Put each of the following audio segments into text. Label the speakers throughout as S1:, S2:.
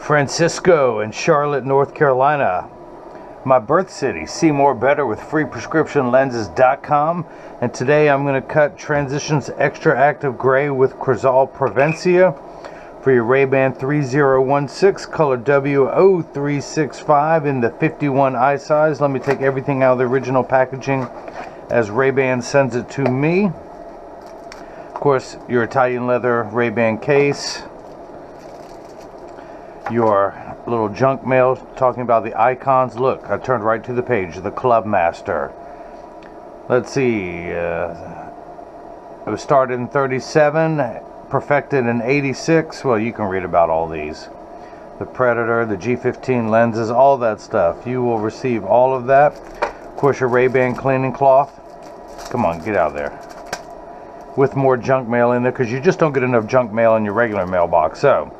S1: Francisco in Charlotte, North Carolina. My birth city. See more better with freeprescriptionlenses.com. And today I'm going to cut Transittions XTRAactive Gray with Crizal Prevencia for your RayBan 3016 color W0365 in the 51 eye size. Let me take everything out of the original packaging as RayBan sends it to me. Of course, your Italian leather RayBan case, your little junk mail talking about the icons. Look, I turned right to the page, the Clubmaster. Let's see, it was started in 37, perfected in 86. Well, you can read about all these. The Predator, the G15 lenses, all that stuff. You will receive all of that. Of course, your RayBan cleaning cloth. Come on, get out of there. With more junk mail in there, because you just don't get enough junk mail in your regular mailbox. So,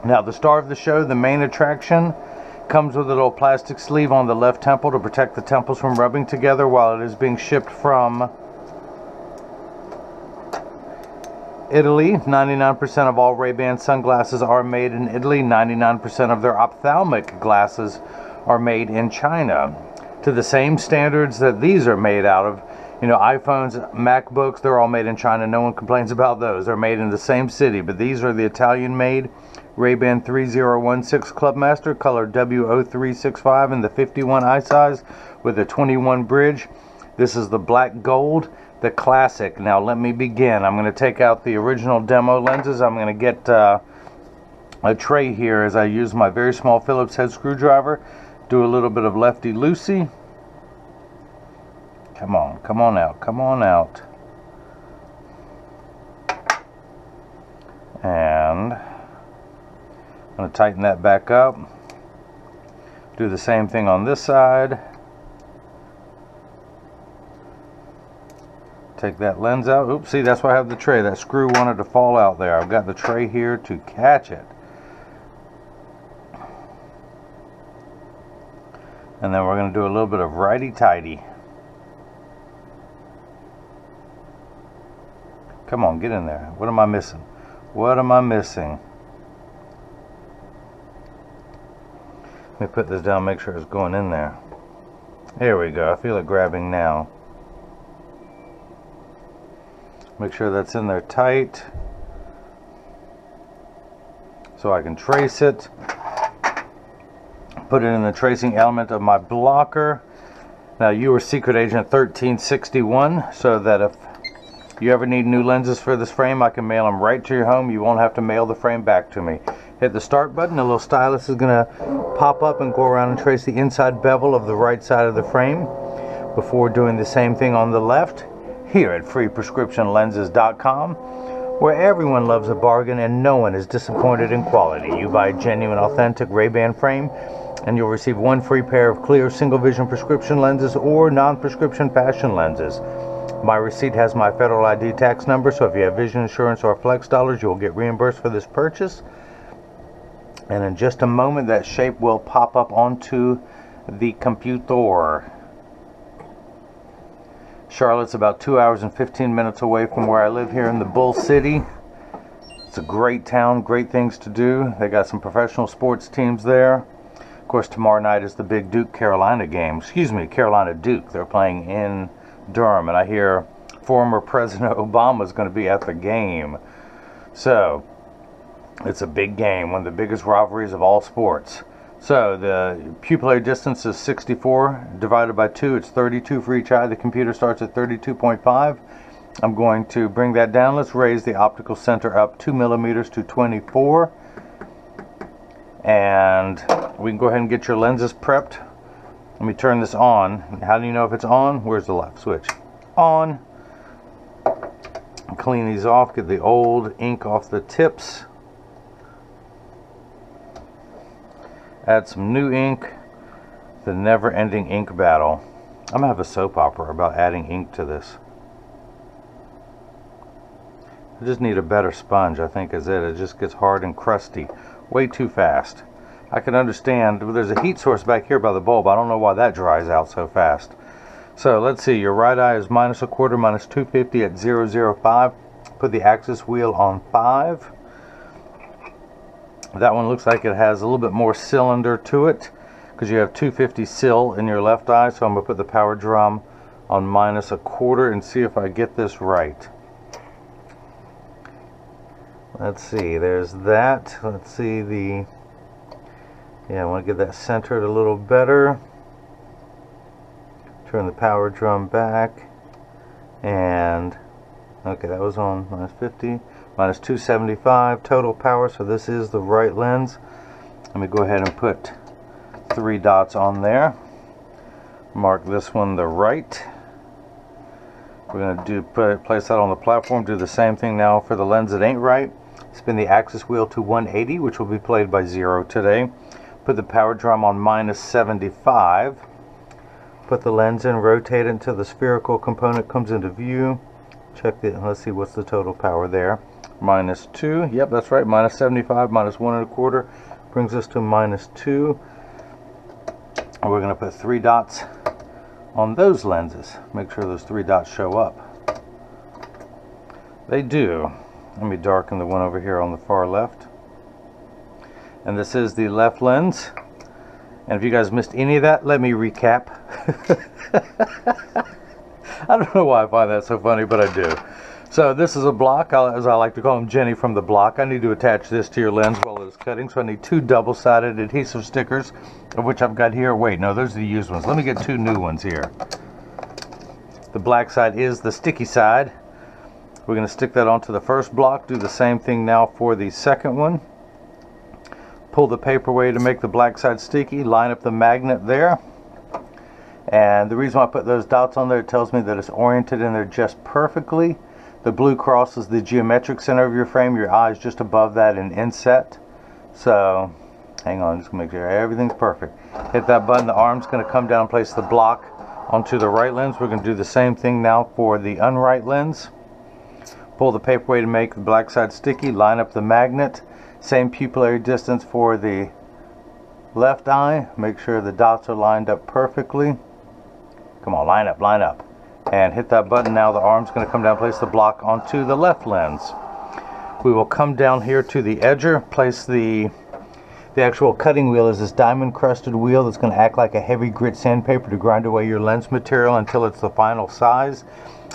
S1: now the star of the show, the main attraction, comes with a little plastic sleeve on the left temple to protect the temples from rubbing together while it is being shipped from Italy. 99% of all RayBan sunglasses are made in Italy. 99% of their ophthalmic glasses are made in China, to the same standards that these are made out of. You know, iPhones, MacBooks, they're all made in China. No one complains about those. They're made in the same city, but these are the Italian-made RayBan 3016 Clubmaster, color W0365 in the 51 eye size with a 21 bridge. This is the black gold, the classic. Now let me begin. I'm going to take out the original demo lenses. I'm going to get a tray here as I use my very small Phillips head screwdriver. Do a little bit of lefty-loosey. Come on, come on out, come on out. And I'm going to tighten that back up. Do the same thing on this side. Take that lens out. Oops, see, that's why I have the tray. That screw wanted to fall out there. I've got the tray here to catch it. And then we're going to do a little bit of righty-tighty. Come on, get in there. What am I missing? What am I missing? Let me put this down, make sure it's going in there. There we go. I feel it grabbing now. Make sure that's in there tight so I can trace it. Put it in the tracing element of my blocker. Now, you are Secret Agent 1361, so that if you ever need new lenses for this frame, I can mail them right to your home. You won't have to mail the frame back to me. Hit the start button. A little stylus is going to pop up and go around and trace the inside bevel of the right side of the frame before doing the same thing on the left here at freeprescriptionlenses.com, where everyone loves a bargain and no one is disappointed in quality. You buy a genuine, authentic RayBan frame and you'll receive one free pair of clear single vision prescription lenses or non-prescription fashion lenses. My receipt has my federal ID tax number, so if you have vision insurance or flex dollars, you'll get reimbursed for this purchase. And in just a moment, that shape will pop up onto the computer. Charlotte's about 2 hours and 15 minutes away from where I live here in the Bull City. It's a great town, great things to do. They got some professional sports teams there. Of course, tomorrow night is the big Duke-Carolina game. Excuse me, Carolina-Duke. They're playing in Durham, and I hear former President Obama is going to be at the game. So, it's a big game, one of the biggest rivalries of all sports. So, the pupillary distance is 64 divided by 2. It's 32 for each eye. The computer starts at 32.5. I'm going to bring that down. Let's raise the optical center up 2 millimeters to 24. And we can go ahead and get your lenses prepped. Let me turn this on. How do you know if it's on? Where's the left switch? On. Clean these off. Get the old ink off the tips. Add some new ink. The never-ending ink battle. I'm gonna have a soap opera about adding ink to this. I just need a better sponge, I think is it. It just gets hard and crusty way too fast. I can understand, there's a heat source back here by the bulb. I don't know why that dries out so fast. So let's see, your right eye is -1/4, -250 at 0.05. Put the axis wheel on 5. That one looks like it has a little bit more cylinder to it because you have 250 sil in your left eye. So I'm going to put the power drum on -1/4 and see if I get this right. Let's see, there's that. Let's see the, yeah, I want to get that centered a little better. Turn the power drum back, and okay, that was on -50, -275 total power, so this is the right lens. Let me go ahead and put 3 dots on there. Mark this one the right. We're going to place that on the platform. Do the same thing now for the lens that ain't right. Spin the axis wheel to 180, which will be played by 0 today. Put the power drum on -75. Put the lens in, rotate it until the spherical component comes into view. Check the, let's see what's the total power there. -2, yep, that's right, -75, -1/4 brings us to -2. And we're going to put 3 dots on those lenses. Make sure those 3 dots show up. They do. Let me darken the one over here on the far left. And this is the left lens. And if you guys missed any of that, let me recap. I don't know why I find that so funny, but I do. So this is a block, as I like to call him, Jenny from the block. I need to attach this to your lens while it's cutting, so I need 2 double-sided adhesive stickers, of which I've got here. Wait, no, those are the used ones. Let me get 2 new ones here. The black side is the sticky side. We're going to stick that onto the first block. Do the same thing now for the second one. Pull the paper away to make the black side sticky. Line up the magnet there. And the reason why I put those dots on there, it tells me that it's oriented in there just perfectly. The blue cross is the geometric center of your frame. Your eye is just above that in inset. So, hang on, just make sure everything's perfect. Hit that button. The arm's going to come down and place the block onto the right lens. We're going to do the same thing now for the unright lens. Pull the paper away to make the black side sticky. Line up the magnet. Same pupillary distance for the left eye. Make sure the dots are lined up perfectly. Come on, line up, line up. And hit that button. Now the arm's going to come down, place the block onto the left lens. We will come down here to the edger, place the actual cutting wheel is this diamond crusted wheel that's going to act like a heavy grit sandpaper to grind away your lens material until it's the final size.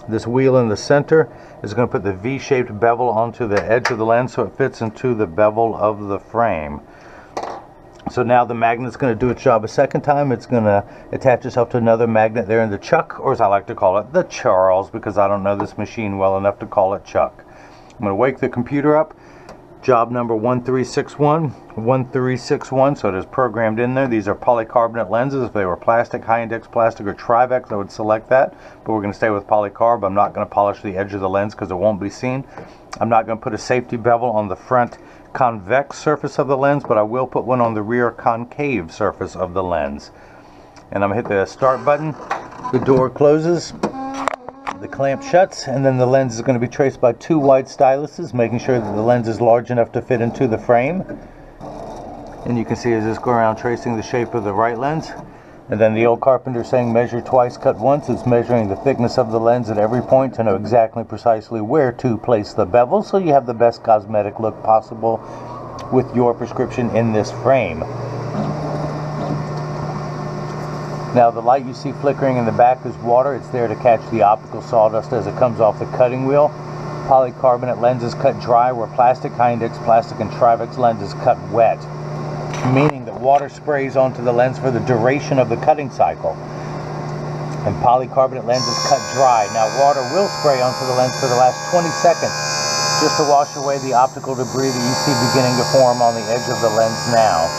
S1: This wheel in the center is going to put the V-shaped bevel onto the edge of the lens so it fits into the bevel of the frame. So now the magnet's going to do its job a second time. It's going to attach itself to another magnet there in the chuck, or as I like to call it, the Charles, because I don't know this machine well enough to call it chuck. I'm going to wake the computer up. Job number 1361, 1361, so it is programmed in there. These are polycarbonate lenses. If they were plastic, high index plastic, or Trivex, I would select that. But we're going to stay with polycarb. I'm not going to polish the edge of the lens because it won't be seen. I'm not going to put a safety bevel on the front convex surface of the lens, but I will put one on the rear concave surface of the lens. And I'm going to hit the start button. The door closes. The clamp shuts, and then the lens is going to be traced by 2 white styluses, making sure that the lens is large enough to fit into the frame. And you can see as this go around tracing the shape of the right lens. And then the old carpenter saying measure twice, cut once. It's measuring the thickness of the lens at every point to know exactly precisely where to place the bevel so you have the best cosmetic look possible with your prescription in this frame. Now the light you see flickering in the back is water. It's there to catch the optical sawdust as it comes off the cutting wheel. Polycarbonate lenses cut dry, where plastic, high index plastic, and Trivex lenses cut wet, meaning that water sprays onto the lens for the duration of the cutting cycle. And polycarbonate lenses cut dry. Now water will spray onto the lens for the last 20 seconds just to wash away the optical debris that you see beginning to form on the edge of the lens now.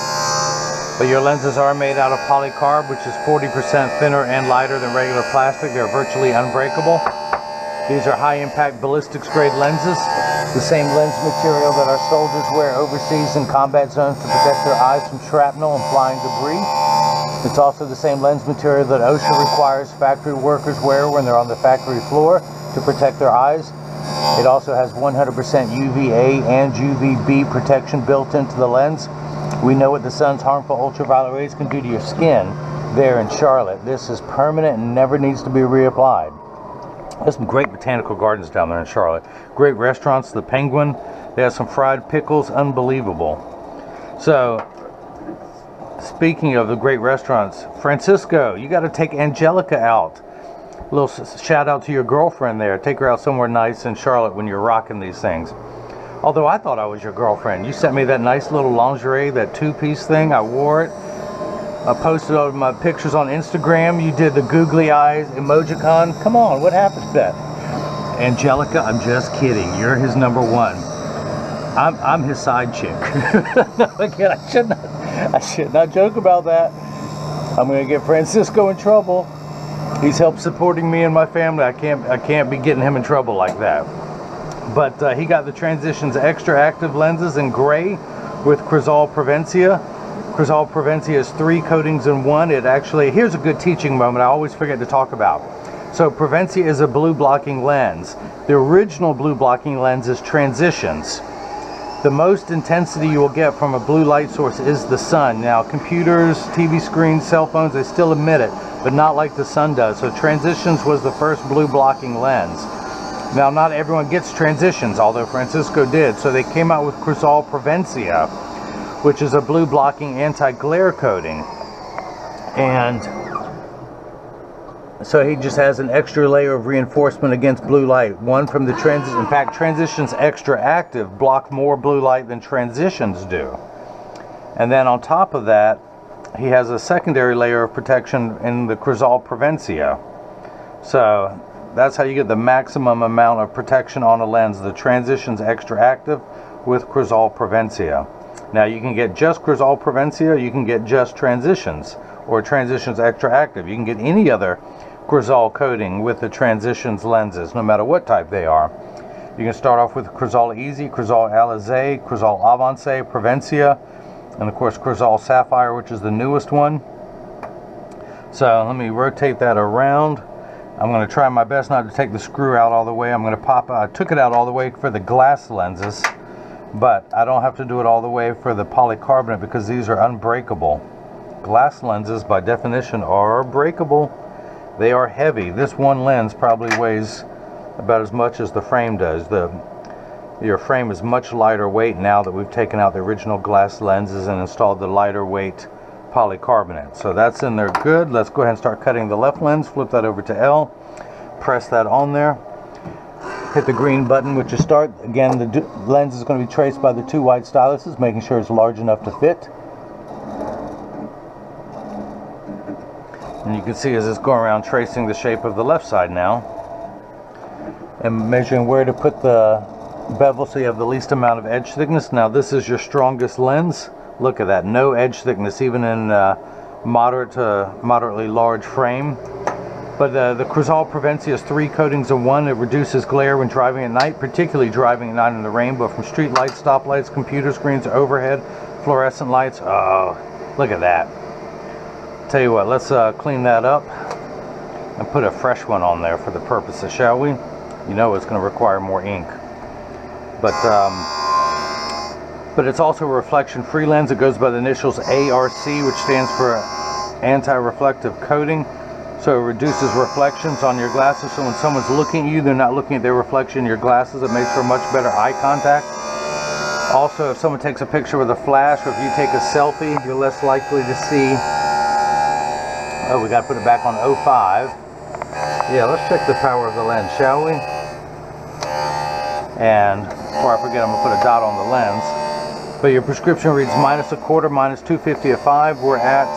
S1: But your lenses are made out of polycarb, which is 40% thinner and lighter than regular plastic. They're virtually unbreakable. These are high-impact ballistics grade lenses, the same lens material that our soldiers wear overseas in combat zones to protect their eyes from shrapnel and flying debris. It's also the same lens material that OSHA requires factory workers wear when they're on the factory floor to protect their eyes. It also has 100% UVA and UVB protection built into the lens. We know what the sun's harmful ultraviolet rays can do to your skin there in Charlotte. This is permanent and never needs to be reapplied. There's some great botanical gardens down there in Charlotte. Great restaurants, the Penguin. They have some fried pickles, unbelievable. So, speaking of the great restaurants, Francisco, you got to take Angelica out. A little shout out to your girlfriend there. Take her out somewhere nice in Charlotte when you're rocking these things. Although I thought I was your girlfriend. You sent me that nice little lingerie, that two-piece thing. I wore it. I posted all of my pictures on Instagram. You did the googly eyes emojicon. Come on, what happened to that? Angelica, I'm just kidding. You're his number one. I'm his side chick. No, again, I should not joke about that. I'm gonna get Francisco in trouble. He's helped supporting me and my family. I can't be getting him in trouble like that. But he got the Transitions XTRAactive lenses in gray with Crizal Prevencia. Crizal Prevencia is 3 coatings in 1. It actually, here's a good teaching moment I always forget to talk about. So Prevencia is a blue blocking lens. The original blue blocking lens is Transitions. The most intensity you will get from a blue light source is the sun. Now computers, TV screens, cell phones, they still emit it, but not like the sun does. So Transitions was the first blue blocking lens. Now, not everyone gets Transitions, although Francisco did. So they came out with Crizal Prevencia, which is a blue blocking anti-glare coating. And so he just has an extra layer of reinforcement against blue light. One from the in fact, Transitions XTRAactive block more blue light than Transitions do. And then on top of that, he has a secondary layer of protection in the Crizal Prevencia. So that's how you get the maximum amount of protection on a lens, the Transitions XTRAactive with Crizal Prevencia. Now you can get just Crizal Prevencia, you can get just Transitions, or Transitions XTRAactive. You can get any other Crizal coating with the Transitions lenses, no matter what type they are. You can start off with Crizal Easy, Crizal Alizé, Crizal Avance, Prevencia, and of course Crizal Sapphire, which is the newest one. So let me rotate that around. I'm going to try my best not to take the screw out all the way. I'm going to pop, I took it out all the way for the glass lenses, but I don't have to do it all the way for the polycarbonate because these are unbreakable. Glass lenses, by definition, are breakable. They are heavy. This one lens probably weighs about as much as the frame does. Your frame is much lighter weight now that we've taken out the original glass lenses and installed the lighter weight polycarbonate. So that's in there good. Let's go ahead and start cutting the left lens. Flip that over to L. Press that on there. Hit the green button, which is start. Again, the lens is going to be traced by the 2 wide styluses, making sure it's large enough to fit. And you can see as it's going around tracing the shape of the left side now. And measuring where to put the bevel so you have the least amount of edge thickness. Now this is your strongest lens. Look at that, no edge thickness even in moderate to moderately large frame. But the Crizal Prevencia is 3 coatings in 1. It reduces glare when driving at night, particularly driving at night in the rain, but from street lights, stoplights, computer screens, overhead, fluorescent lights. Oh, look at that. Tell you what, let's clean that up and put a fresh one on there for the purposes, shall we? You know it's going to require more ink. But it's also a reflection-free lens. It goes by the initials ARC, which stands for anti-reflective coating. So it reduces reflections on your glasses. So when someone's looking at you, they're not looking at their reflection in your glasses. It makes for much better eye contact. Also, if someone takes a picture with a flash, or if you take a selfie, you're less likely to see. Oh, we got to put it back on 05. Yeah, let's check the power of the lens, shall we? And before I forget, I'm going to put a dot on the lens. But your prescription reads -1/4, -250 at 5. We're at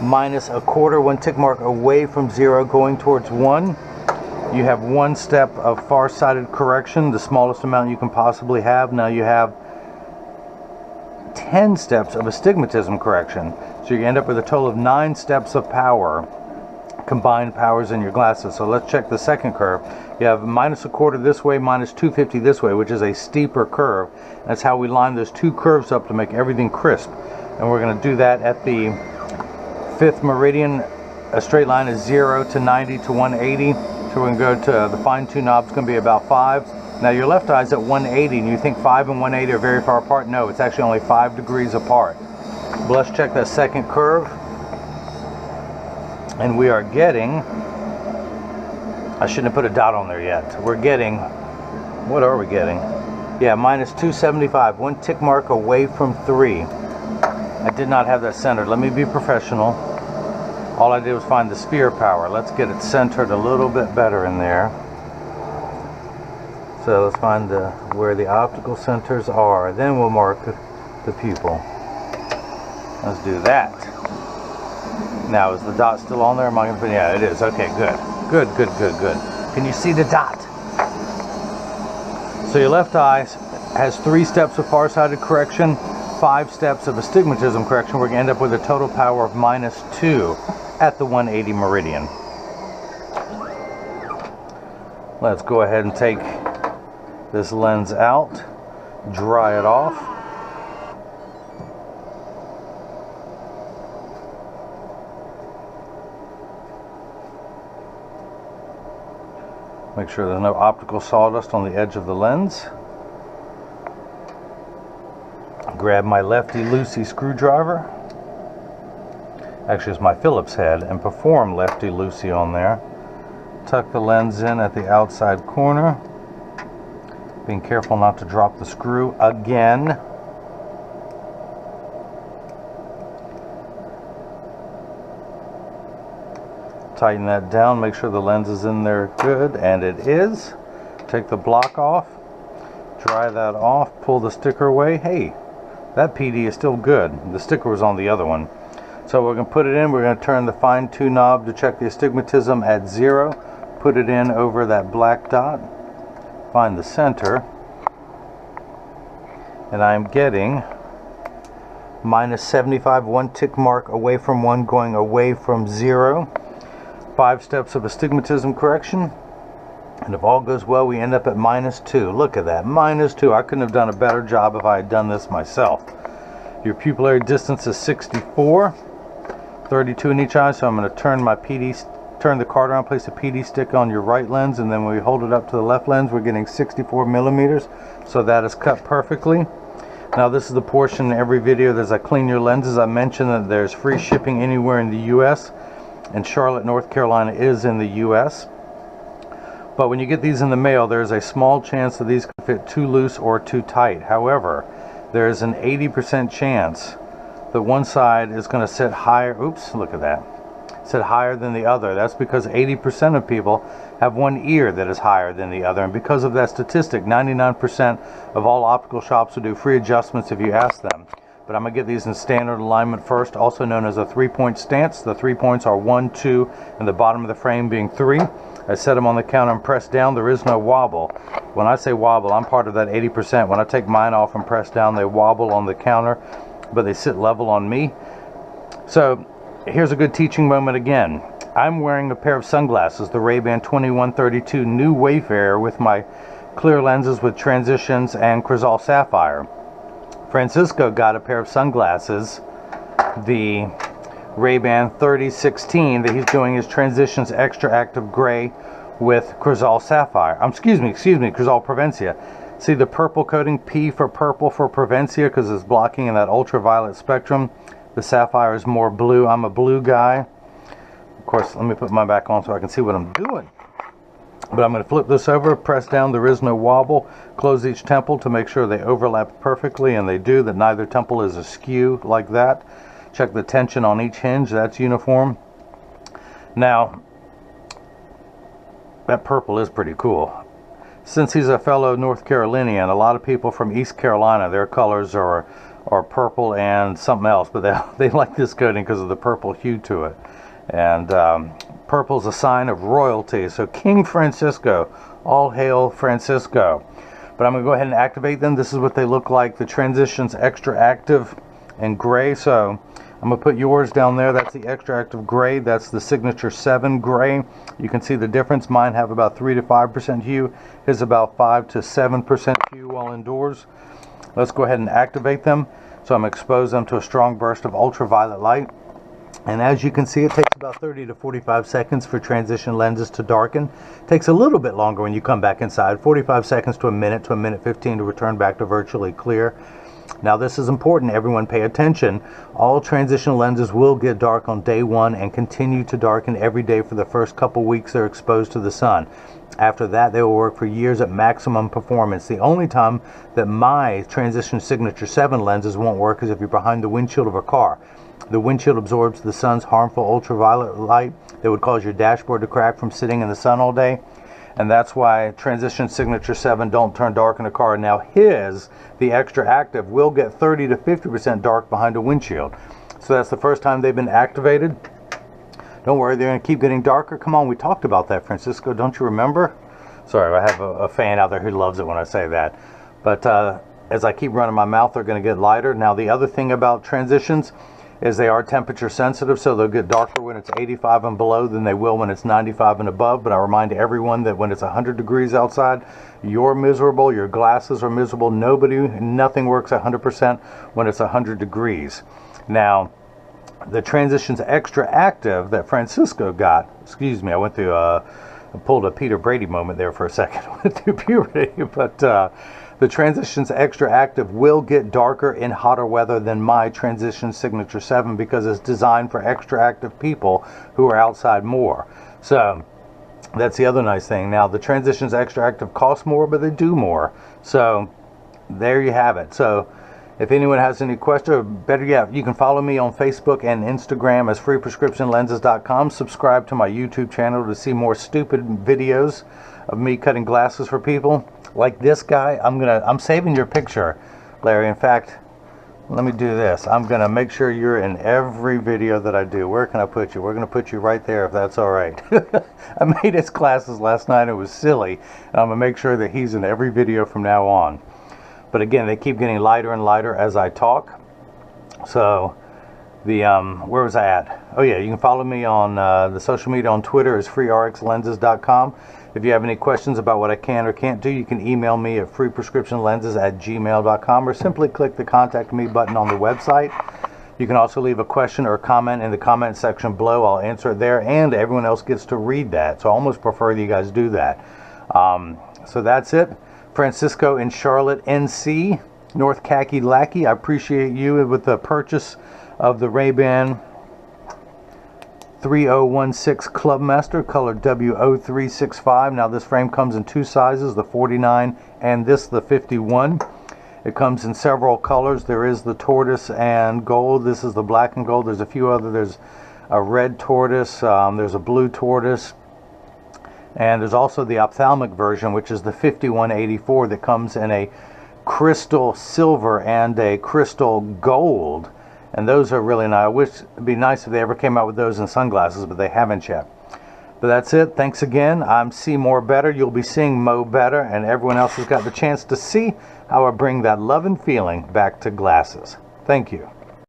S1: -1/4, 1 tick mark away from 0, going towards 1. You have 1 step of far-sighted correction, the smallest amount you can possibly have. Now you have 10 steps of astigmatism correction. So you end up with a total of 9 steps of power, combined powers in your glasses. So let's check the second curve. You have -1/4 this way, -250 this way, which is a steeper curve. That's how we line those 2 curves up to make everything crisp. And we're going to do that at the 5th meridian. A straight line is 0 to 90 to 180. So we're going to go to the fine-tune knob. It's going to be about 5. Now your left eye is at 180, and you think 5 and 180 are very far apart. No, it's actually only 5 degrees apart. But let's check that second curve. And we are getting, I shouldn't have put a dot on there yet. We're getting, what are we getting? Yeah, minus 275, one tick mark away from 3. I did not have that centered. Let me be professional. All I did was find the sphere power. Let's get it centered a little bit better in there. So let's find where the optical centers are. Then we'll mark the pupil. Let's do that. Now, is the dot still on there? Am I going to put? Yeah, it is. Okay, good. Good, good, good, good. Can you see the dot? So your left eye has 3 steps of farsighted correction, 5 steps of astigmatism correction. We're going to end up with a total power of minus 2 at the 180 meridian. Let's go ahead and take this lens out, dry it off. Make sure there's no optical sawdust on the edge of the lens. Grab my lefty-loosey screwdriver. Actually, it's my Phillips head, and perform lefty-loosey on there. Tuck the lens in at the outside corner. Being careful not to drop the screw again. Tighten that down, make sure the lens is in there good, and it is. Take the block off, dry that off, pull the sticker away. Hey, that PD is still good. The sticker was on the other one. So we're going to put it in, we're going to turn the fine tune knob to check the astigmatism at 0. Put it in over that black dot. Find the center. And I'm getting minus 75, one tick mark away from 1, going away from 0. 5 steps of astigmatism correction, and if all goes well, we end up at minus 2. Look at that, minus 2. I couldn't have done a better job if I had done this myself. Your pupillary distance is 64, 32 in each eye, so I'm going to turn the card around, place the PD stick on your right lens, and then when we hold it up to the left lens, we're getting 64 millimeters, so that is cut perfectly. Now this is the portion in every video that as I clean your lenses, I mentioned that there's free shipping anywhere in the US, and Charlotte, North Carolina is in the US. But when you get these in the mail, there's a small chance that these can fit too loose or too tight. However, there is an 80% chance that one side is going to sit higher. Oops, look at that. Sit higher than the other. That's because 80% of people have one ear that is higher than the other. And because of that statistic, 99% of all optical shops will do free adjustments if you ask them. But I'm going to get these in standard alignment first, also known as a 3-point stance. The 3 points are 1, 2, and the bottom of the frame being 3. I set them on the counter and press down. There is no wobble. When I say wobble, I'm part of that 80%. When I take mine off and press down, they wobble on the counter, but they sit level on me. So here's a good teaching moment again. I'm wearing a pair of sunglasses, the RayBan 2132 New Wayfarer, with my clear lenses with Transitions and Crizal Sapphire. Francisco got a pair of sunglasses, the RayBan 3016, that he's doing his Transitions XTRAactive Gray with Crizal Sapphire. Excuse me, Crizal Prevencia. See the purple coating, P for purple for Prevencia, because it's blocking in that ultraviolet spectrum. The Sapphire is more blue. I'm a blue guy. Of course, let me put mine back on so I can see what I'm doing. But I'm going to flip this over, press down, there is no wobble, close each temple to make sure they overlap perfectly, and they do, that neither temple is askew like that. Check the tension on each hinge, that's uniform. Now, that purple is pretty cool. Since he's a fellow North Carolinian, a lot of people from East Carolina, their colors are purple and something else, but they like this coating because of the purple hue to it. And purple is a sign of royalty. So King Francisco, all hail Francisco. But I'm going to go ahead and activate them. This is what they look like, the Transitions XTRAactive and Gray. So I'm going to put yours down there. That's the XTRAactive Gray. That's the Signature 7 Gray. You can see the difference. Mine have about 3 to 5% hue. His about 5 to 7% hue while indoors. Let's go ahead and activate them. So I'm going to expose them to a strong burst of ultraviolet light. And as you can see, it takes about 30 to 45 seconds for transition lenses to darken. It takes a little bit longer when you come back inside, 45 seconds to a minute 15 to return back to virtually clear. Now this is important, everyone pay attention. All transition lenses will get dark on day one and continue to darken every day for the first couple weeks they're exposed to the sun. After that, they will work for years at maximum performance. The only time that my Transition Signature 7 lenses won't work is if you're behind the windshield of a car. The windshield absorbs the sun's harmful ultraviolet light that would cause your dashboard to crack from sitting in the sun all day. And that's why Transition Signature 7 don't turn dark in a car. Now the XTRAactive, will get 30 to 50% dark behind a windshield. So that's the first time they've been activated. Don't worry, they're going to keep getting darker. Come on, we talked about that, Francisco. Don't you remember? Sorry, I have a fan out there who loves it when I say that. But as I keep running my mouth, they're going to get lighter. Now, the other thing about Transitions is they are temperature sensitive, so they'll get darker when it's 85 and below than they will when it's 95 and above. But I remind everyone that when it's 100 degrees outside, you're miserable, your glasses are miserable. Nothing works 100% when it's 100 degrees. Now, the Transitions XTRAactive that Francisco got, excuse me, I went through, I pulled a Peter Brady moment there for a second. I went through puberty, but the Transitions XTRAactive will get darker in hotter weather than my Transition Signature 7 because it's designed for XTRAactive people who are outside more. So that's the other nice thing. Now, the Transitions XTRAactive cost more, but they do more. So there you have it. So if anyone has any questions, or better yet, you can follow me on Facebook and Instagram as freeprescriptionlenses.com. Subscribe to my YouTube channel to see more stupid videos of me cutting glasses for people. Like this guy, I'm saving your picture, Larry. In fact, let me do this. I'm gonna make sure you're in every video that I do. Where can I put you? We're gonna put you right there, if that's all right. I made his glasses last night. It was silly, and I'm gonna make sure that he's in every video from now on. But again, they keep getting lighter and lighter as I talk. So the where was I at? Oh yeah, you can follow me on the social media on Twitter is freerxlenses.com. If you have any questions about what I can or can't do, you can email me at freeprescriptionlenses@gmail.com or simply click the contact me button on the website. You can also leave a question or a comment in the comment section below. I'll answer it there, and everyone else gets to read that. So I almost prefer that you guys do that. So that's it. Francisco in Charlotte, NC, North Khaki Lackey. I appreciate you with the purchase of the RayBan 3016 Clubmaster, color W0365. Now this frame comes in two sizes, the 49 and the 51. It comes in several colors. There is the tortoise and gold. This is the black and gold. There's a few other. There's a red tortoise. There's a blue tortoise. And there's also the ophthalmic version, which is the 5184, that comes in a crystal silver and a crystal gold. And those are really nice. I wish it'd be nice if they ever came out with those in sunglasses, but they haven't yet. But that's it. Thanks again. I'm See More Better. You'll be seeing Mo better, and everyone else has got the chance to see how I bring that love and feeling back to glasses. Thank you.